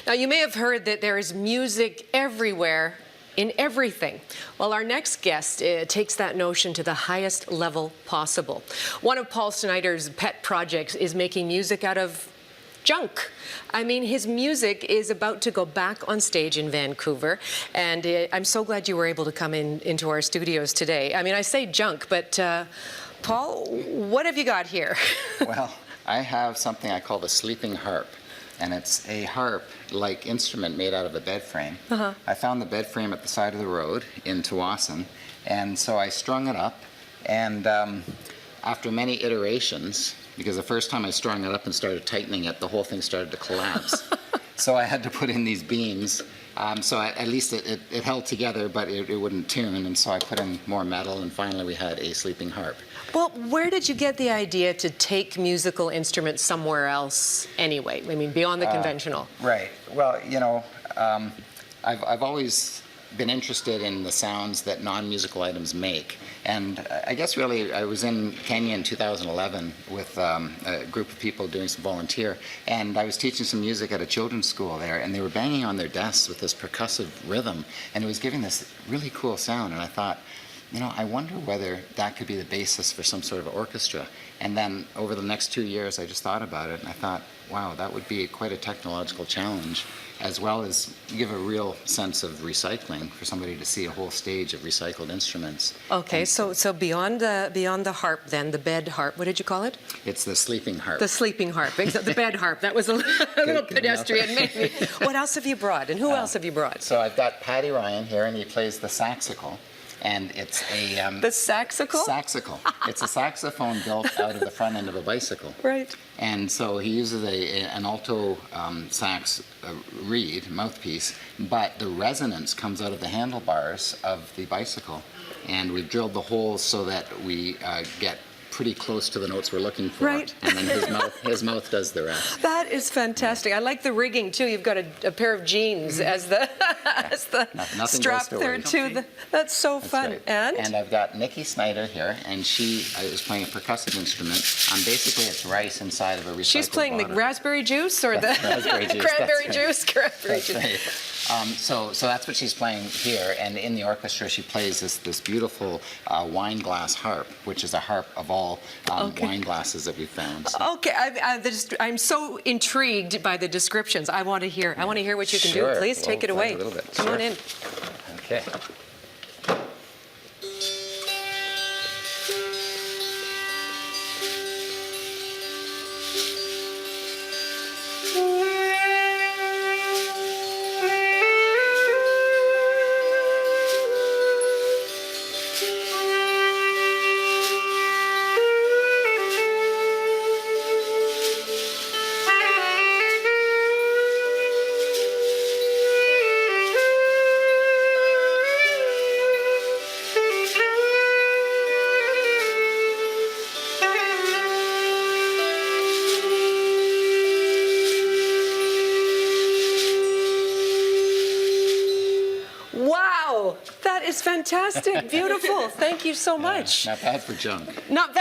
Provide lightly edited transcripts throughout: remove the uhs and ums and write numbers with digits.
Now, you may have heard that there is music everywhere in everything. Well, our next guest takes that notion to the highest level possible. One of Paul Snider's pet projects is making music out of junk. I mean, his music is about to go back on stage in Vancouver, and I'm so glad you were able to come into our studios today. I mean, I say junk, but Paul, what have you got here? Well, I have something I call the sleeping harp, and it's a harp-like instrument made out of a bed frame. I found the bed frame at the side of the road in Tsawwassen, and so I strung it up, and after many iterations, because the first time I strung it up and started tightening it, the whole thing started to collapse. So I had to put in these beams. So at least it held together, but it wouldn't tune, and so I put in more metal, and finally we had a sleeping harp. Well, where did you get the idea to take musical instruments somewhere else anyway? I mean, beyond the conventional. Right. Well, you know, I've always been interested in the sounds that non-musical items make. And I guess really I was in Kenya in 2011 with a group of people doing some volunteer, and I was teaching some music at a children's school there, and they were banging on their desks with this percussive rhythm, and it was giving this really cool sound, and I thought, you know, I wonder whether that could be the basis for some sort of orchestra. And then over the next 2 years I just thought about it, and I thought, wow, that would be quite a technological challenge, as well as give a real sense of recycling for somebody to see a whole stage of recycled instruments. Okay, so beyond the harp then, the bed harp, what did you call it? It's the sleeping harp. The sleeping harp, the bed harp. That was a little pedestrian maybe. What else have you brought, and who else have you brought? So I've got Paddy Ryan here, and he plays the saxophone. And it's a... the saxicle? Saxicle. It's a saxophone built out of the front end of a bicycle. Right. And so he uses an alto sax reed, mouthpiece, but the resonance comes out of the handlebars of the bicycle. And we've drilled the holes so that we get pretty close to the notes we're looking for. Right. And then his mouth does the rest. That is fantastic. I like the rigging too. You've got a pair of jeans as the strap there too. That's so fun. Right. And I've got Nikki Snider here, and she is playing a percussive instrument. Basically, it's rice inside of a recycled She's playing bottle. the raspberry juice or the raspberry juice, cranberry juice. Cranberry juice. Right. So that's what she's playing here, and in the orchestra she plays this beautiful wine glass harp, which is a harp of all wine glasses that we've found. So. Okay, I'm so intrigued by the descriptions. I want to hear what you can do. Please take it away. A little bit. Come on in. Okay. Wow, that is fantastic, beautiful. Thank you so much. Not bad for junk. Not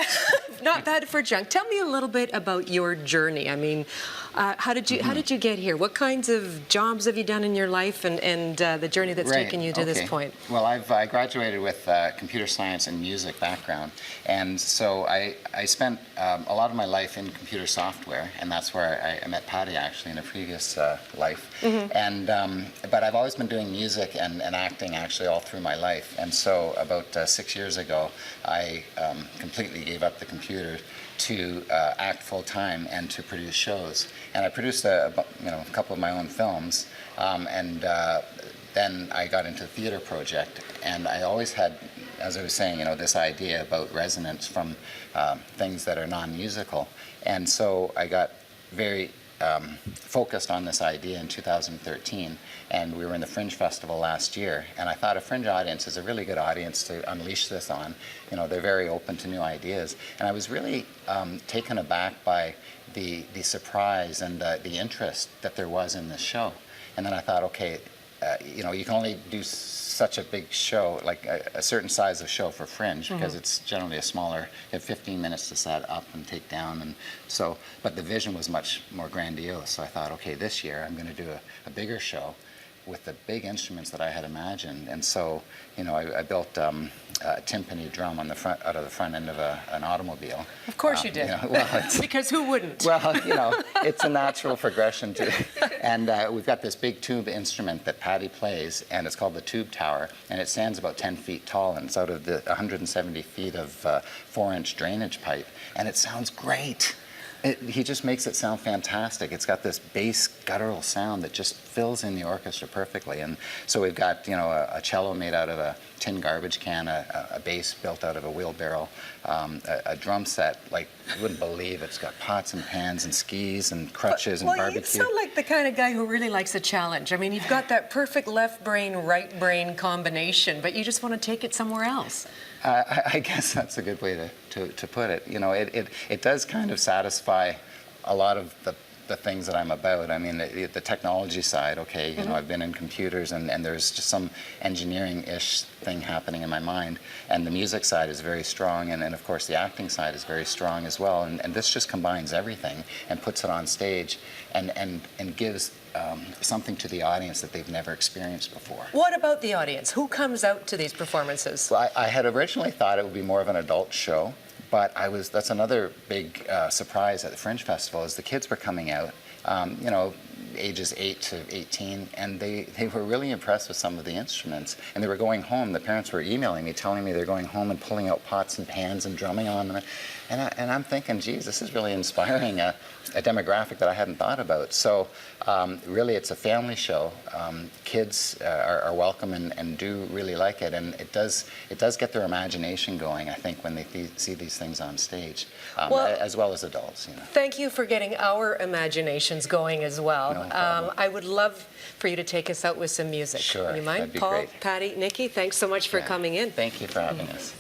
bad for junk. Tell me a little bit about your journey. I mean, how did you get here? What kinds of jobs have you done in your life, and the journey that's taken you to this point? Well, I graduated with computer science and music background, and so I spent a lot of my life in computer software, and that's where I met Paddy actually in a previous life. And but I've always been doing music and acting actually all through my life, and so about 6 years ago I completely gave up the computer to act full-time and to produce shows. And I produced a couple of my own films, and then I got into the theater project, and I always had, as I was saying, this idea about resonance from things that are non-musical. And so I got very focused on this idea in 2013, and we were in the Fringe Festival last year, and I thought a Fringe audience is a really good audience to unleash this on. They're very open to new ideas, and I was really taken aback by the surprise and the interest that there was in this show. And then I thought, okay, you know, you can only do such a big show, like a certain size of show for Fringe, because it's generally a smaller, you have 15 minutes to set up and take down, and so, but the vision was much more grandiose, so I thought, okay, this year I'm going to do a bigger show with the big instruments that I had imagined. And so, you know, I built a timpani drum on the front, out of the front end of an automobile. Of course you did. You know, well, because who wouldn't? well, you know, it's a natural progression to, and we've got this big tube instrument that Paddy plays, and it's called the tube tower, and it stands about 10 feet tall, and it's out of the 170 feet of 4-inch drainage pipe, and it sounds great. He just makes it sound fantastic. It's got this bass guttural sound that just fills in the orchestra perfectly. And so we've got, you know, a cello made out of a tin garbage can, a bass built out of a wheelbarrow, a drum set, like you wouldn't believe. It's got pots and pans and skis and crutches and barbecue. You sound like the kind of guy who really likes a challenge. I mean, you've got that perfect left brain, right brain combination, but you just want to take it somewhere else. I guess that's a good way to put it. You know, it does kind of satisfy a lot of the things that I'm about. I mean, the technology side, okay, you know, I've been in computers, and there's just some engineering-ish thing happening in my mind. And the music side is very strong, and of course the acting side is very strong as well. And this just combines everything and puts it on stage and gives something to the audience that they've never experienced before. What about the audience? Who comes out to these performances? Well, I had originally thought it would be more of an adult show, but that's another big surprise at the Fringe Festival is the kids were coming out, you know, ages 8 to 18, and they were really impressed with some of the instruments, and they were going home. The parents were emailing me, telling me they're going home and pulling out pots and pans and drumming on them, and I'm thinking, geez, this is really inspiring a demographic that I hadn't thought about. So really it's a family show. Kids are welcome and do really like it, and it does get their imagination going, I think, when they see these things on stage, as well as adults. You know. Thank you for getting our imaginations going as well. No problem. I would love for you to take us out with some music. Sure, You mind? that'd be Paul, great. Paddy, Nikki, thanks so much for coming in. Thank you for having us.